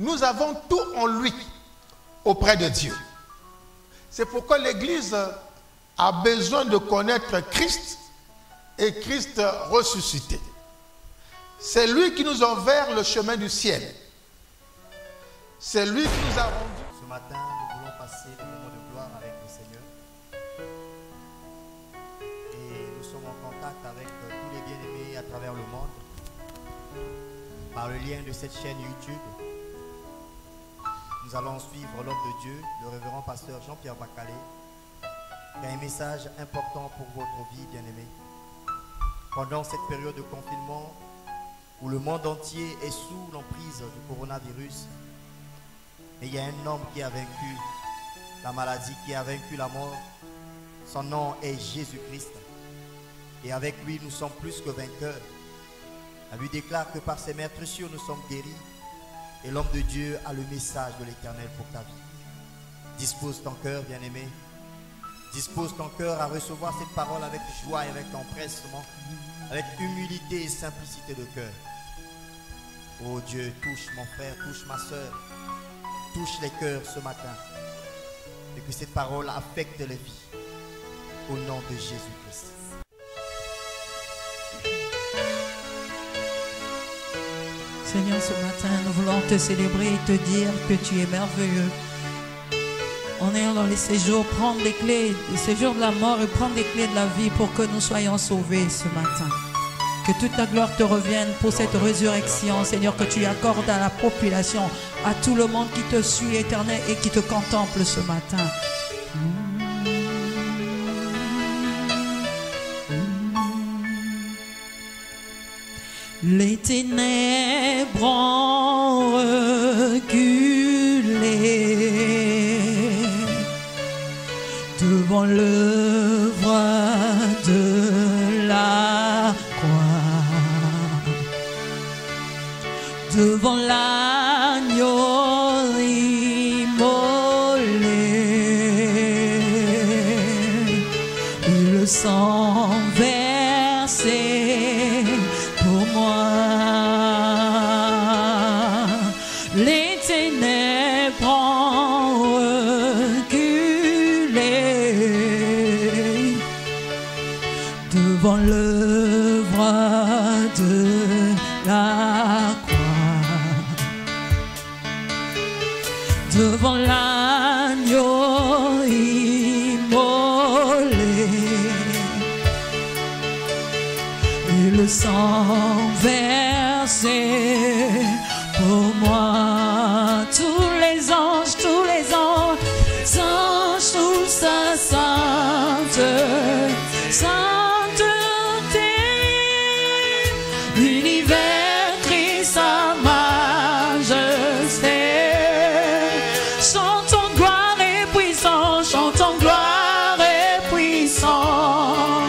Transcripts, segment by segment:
nous avons tout en lui auprès de Dieu. C'est pourquoi l'Église a besoin de connaître Christ et Christ ressuscité. C'est lui qui nous a ouvert le chemin du ciel. C'est lui qui nous a rendu. Ce matin, nous voulons passer des moments de gloire avec le Seigneur. Et nous sommes en contact avec tous les bien-aimés à travers le monde par le lien de cette chaîne YouTube. Nous allons suivre l'homme de Dieu, le révérend pasteur Jean-Pierre Bacalé, qui a un message important pour votre vie, bien-aimés. Pendant cette période de confinement où le monde entier est sous l'emprise du coronavirus, mais il y a un homme qui a vaincu la maladie, qui a vaincu la mort. Son nom est Jésus-Christ. Et avec lui, nous sommes plus que vainqueurs. La Bible déclare que par ses meurtrissures, nous sommes guéris. Et l'homme de Dieu a le message de l'Éternel pour ta vie. Dispose ton cœur, bien-aimé. Dispose ton cœur à recevoir cette parole avec joie et avec empressement, avec humilité et simplicité de cœur. Oh Dieu, touche mon frère, touche ma soeur, touche les cœurs ce matin. Et que cette parole affecte les vies. Au nom de Jésus-Christ. Seigneur, ce matin, nous voulons te célébrer et te dire que tu es merveilleux. On est dans les séjours, prendre les clés, les séjours de la mort et prendre les clés de la vie pour que nous soyons sauvés ce matin. Que toute la gloire te revienne pour cette résurrection, Seigneur, que tu accordes à la population, à tout le monde qui te suit, Éternel, et qui te contemple ce matin. Les ténèbres ont reculé devant l'œuvre de la croix, devant l'agneau immolé, et le sang versé pour moi. Les ténèbres ont reculé devant l'œuvre de la croix, devant l'agneau immolé, et le sang versé pour moi. Tous les anges, tous sa sainte, sainteté, l'univers crie sa majesté. Chantons gloire et puissance, chantons gloire et puissance.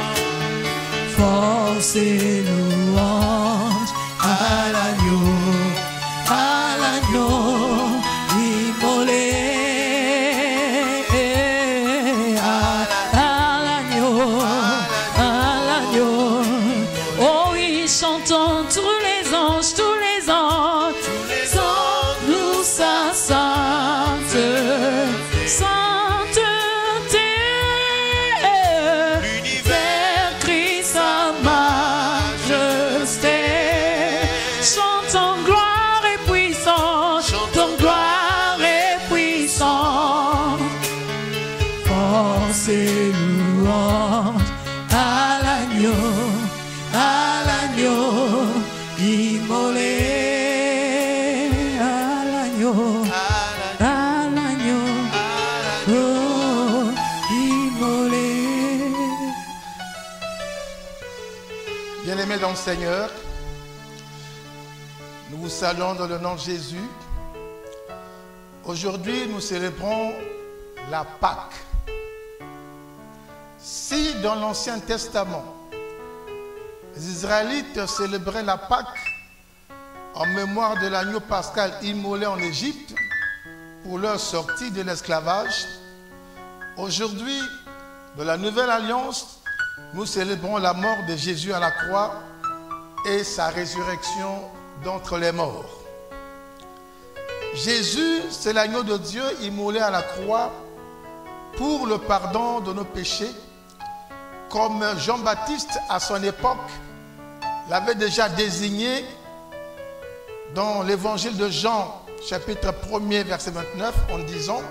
Force et louange à l'agneau immolé, à l'agneau. Oh oui, chantons tous les anges, nous sa sainte, sainteté, l'univers crie sa majesté. Chantons gloire et puissance, chantons gloire et puissance. Force et louange à l'agneau immolé, à l'agneau oh, immolé. Bien-aimés dans le Seigneur, nous vous saluons dans le nom de Jésus. Aujourd'hui, nous célébrons la Pâque. Si dans l'Ancien Testament, les Israélites célébraient la Pâque en mémoire de l'agneau pascal immolé en Égypte pour leur sortie de l'esclavage, aujourd'hui, dans la Nouvelle Alliance, nous célébrons la mort de Jésus à la croix et sa résurrection d'entre les morts. Jésus, c'est l'agneau de Dieu immolé à la croix pour le pardon de nos péchés, comme Jean-Baptiste à son époque l'avait déjà désigné dans l'évangile de Jean, chapitre 1er, verset 29, en disant: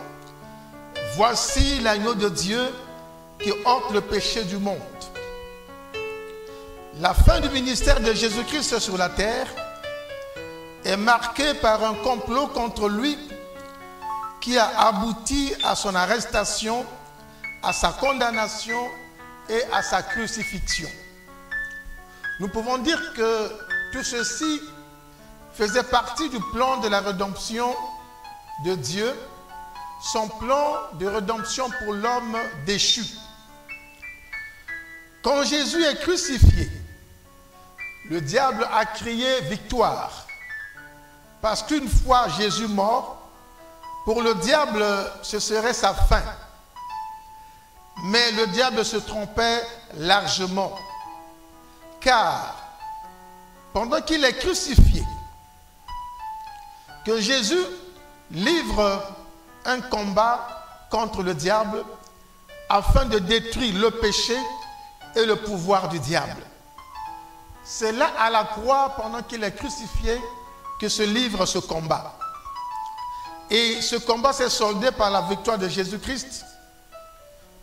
voici l'agneau de Dieu qui ôte le péché du monde. La fin du ministère de Jésus-Christ sur la terre est marquée par un complot contre lui qui a abouti à son arrestation, à sa condamnation et à sa crucifixion. Nous pouvons dire que tout ceci faisait partie du plan de la rédemption de Dieu, son plan de rédemption pour l'homme déchu. Quand Jésus est crucifié, le diable a crié victoire. Parce qu'une fois Jésus mort, pour le diable, ce serait sa fin. Mais le diable se trompait largement. Car, pendant qu'il est crucifié, que Jésus livre un combat contre le diable afin de détruire le péché et le pouvoir du diable. C'est là à la croix, pendant qu'il est crucifié, que se livre ce combat. Et ce combat s'est soldé par la victoire de Jésus-Christ,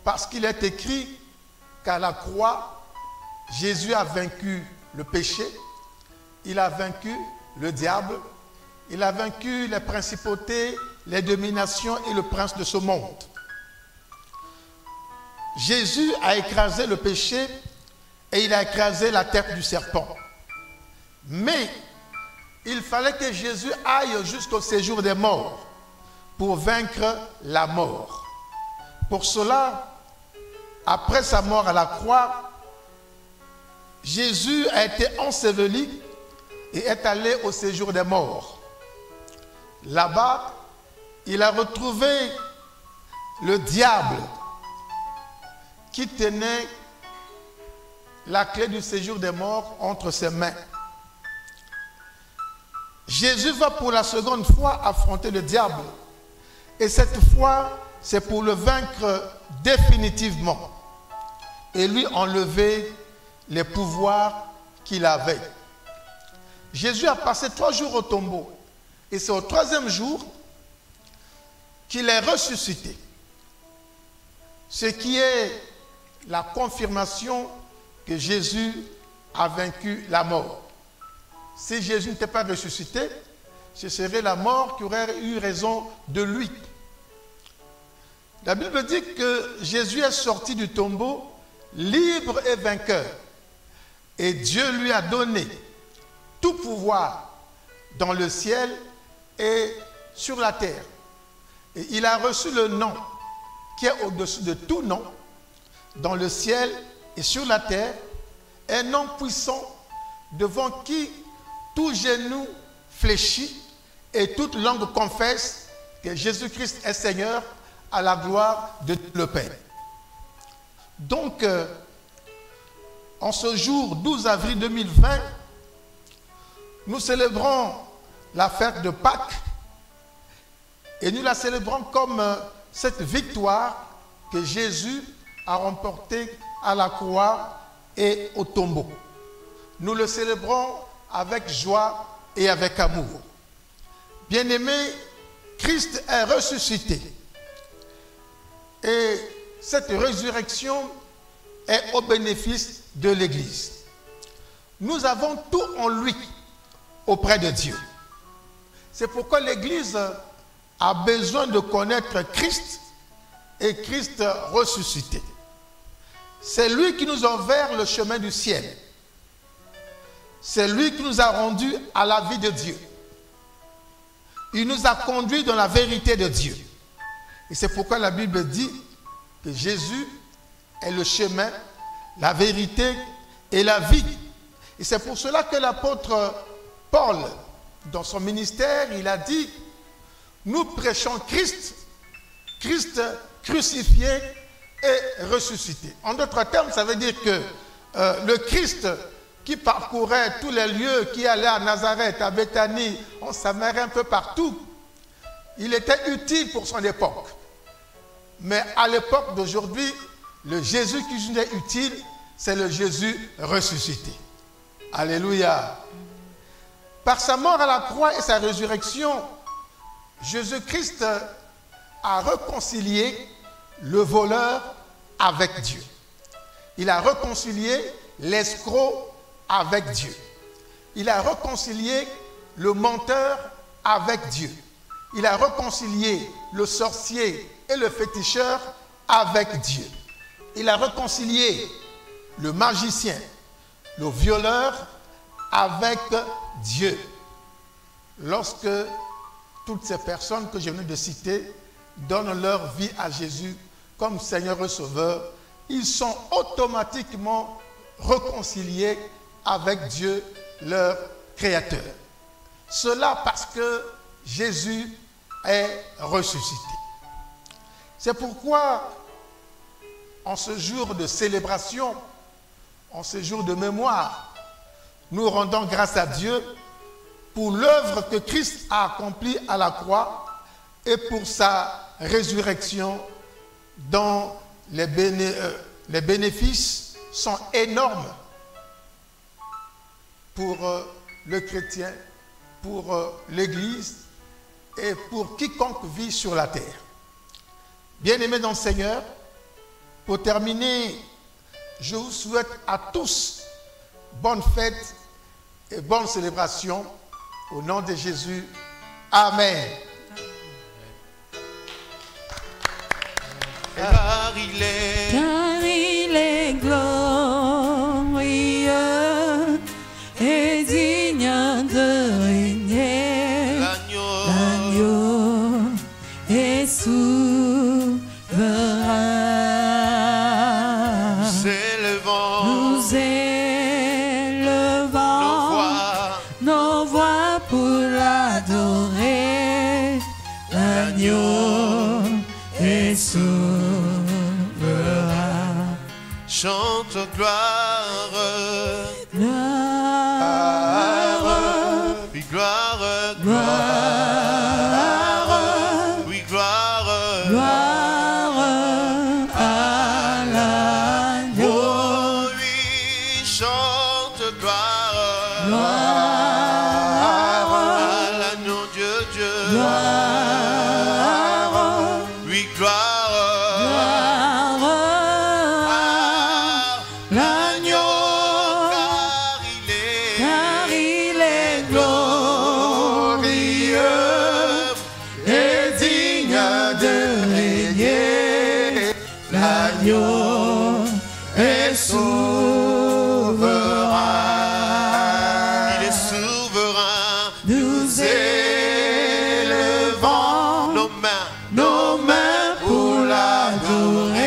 parce qu'il est écrit qu'à la croix, Jésus a vaincu le péché, il a vaincu le diable, il a vaincu les principautés, les dominations et le prince de ce monde. Jésus a écrasé le péché et il a écrasé la tête du serpent. Mais il fallait que Jésus aille jusqu'au séjour des morts pour vaincre la mort. Pour cela, après sa mort à la croix, Jésus a été enseveli et est allé au séjour des morts. Là-bas, il a retrouvé le diable qui tenait la clé du séjour des morts entre ses mains. Jésus va pour la seconde fois affronter le diable. Et cette fois, c'est pour le vaincre définitivement et lui enlever les pouvoirs qu'il avait. Jésus a passé 3 jours au tombeau. Et c'est au 3e jour qu'il est ressuscité. Ce qui est la confirmation que Jésus a vaincu la mort. Si Jésus n'était pas ressuscité, ce serait la mort qui aurait eu raison de lui. La Bible dit que Jésus est sorti du tombeau libre et vainqueur. Et Dieu lui a donné tout pouvoir dans le ciel et sur la terre. Et il a reçu le nom qui est au-dessus de tout nom, dans le ciel et sur la terre, un nom puissant devant qui tout genou fléchit et toute langue confesse que Jésus-Christ est Seigneur, à la gloire de Dieu le Père. Donc, en ce jour 12 avril 2020, nous célébrons la fête de Pâques et nous la célébrons comme cette victoire que Jésus a remportée à la croix et au tombeau. Nous le célébrons avec joie et avec amour. Bien-aimés, Christ est ressuscité. Et cette résurrection est au bénéfice de l'Église. Nous avons tout en lui auprès de Dieu. C'est pourquoi l'Église a besoin de connaître Christ et Christ ressuscité. C'est lui qui nous a ouvert le chemin du ciel. C'est lui qui nous a rendus à la vie de Dieu. Il nous a conduits dans la vérité de Dieu. Et c'est pourquoi la Bible dit que Jésus est le chemin, la vérité et la vie. Et c'est pour cela que l'apôtre Paul, dans son ministère, il a dit: nous prêchons Christ, Christ crucifié et ressuscité. En d'autres termes, ça veut dire que le Christ qui parcourait tous les lieux, qui allait à Nazareth, à Béthanie, en Samarie, un peu partout, il était utile pour son époque. Mais à l'époque d'aujourd'hui, le Jésus qui nous est utile, c'est le Jésus ressuscité. Alléluia. Par sa mort à la croix et sa résurrection, Jésus-Christ a réconcilié le voleur avec Dieu. Il a réconcilié l'escroc avec Dieu. Il a réconcilié le menteur avec Dieu. Il a réconcilié le sorcier et le féticheur avec Dieu. Il a réconcilié le magicien, le violeur avec Dieu. Lorsque toutes ces personnes que je viens de citer donnent leur vie à Jésus comme Seigneur et Sauveur, ils sont automatiquement réconciliés avec Dieu, leur Créateur. Cela parce que Jésus est ressuscité. C'est pourquoi, en ce jour de célébration, en ce jour de mémoire, nous rendons grâce à Dieu pour l'œuvre que Christ a accomplie à la croix et pour sa résurrection dont les bénéfices sont énormes pour le chrétien, pour l'Église et pour quiconque vit sur la terre. Bien-aimés dans le Seigneur, pour terminer, je vous souhaite à tous bonne fête et bonne célébration au nom de Jésus. Amen. Car il est glorieux et digne de régner. L'agneau est souverain. Nous élevons nos voix pour l'adorer. L'agneau est souverain. Chante gloire, gloire, oui gloire, gloire, oui gloire, gloire à l'agneau. oh oui, chante gloire, Gloire, à l'agneau Dieu, Dieu, gloire, oui gloire. L'agneau est souverain. Il est souverain. Nous élevons nos mains pour l'adorer.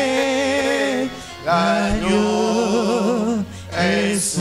L'agneau est souverain.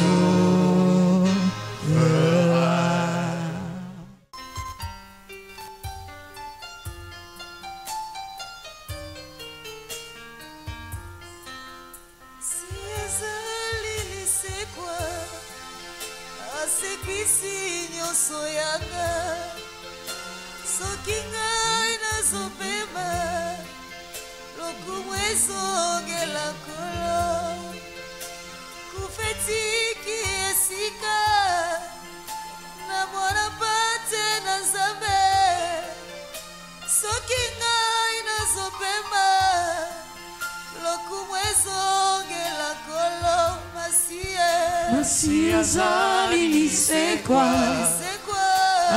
Si azali lisekwa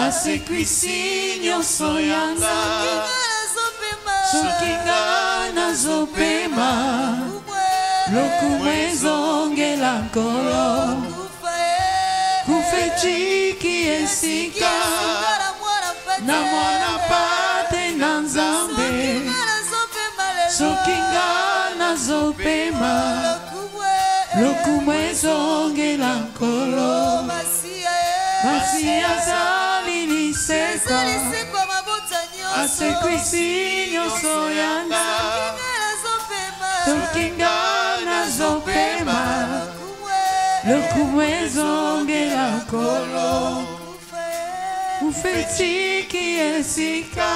asekwisi nyonso yanga soki ngai nazopema lokumu ezongela nkolo kufa etiki esika na mwana pate na nzambe soki ngai nazopema lokumu ezongela nkolo masi azali lisekwa asekwisi nyonso yanga soki ngai nazopema lokumu ezongela nkolo Ufetiki esika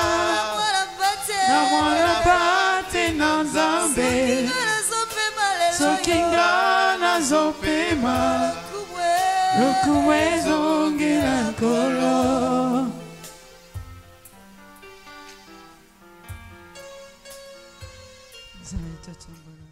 na mwana pate na nzambe sokinga na zopema lokumwezongela kolo. Zaleta tumbona.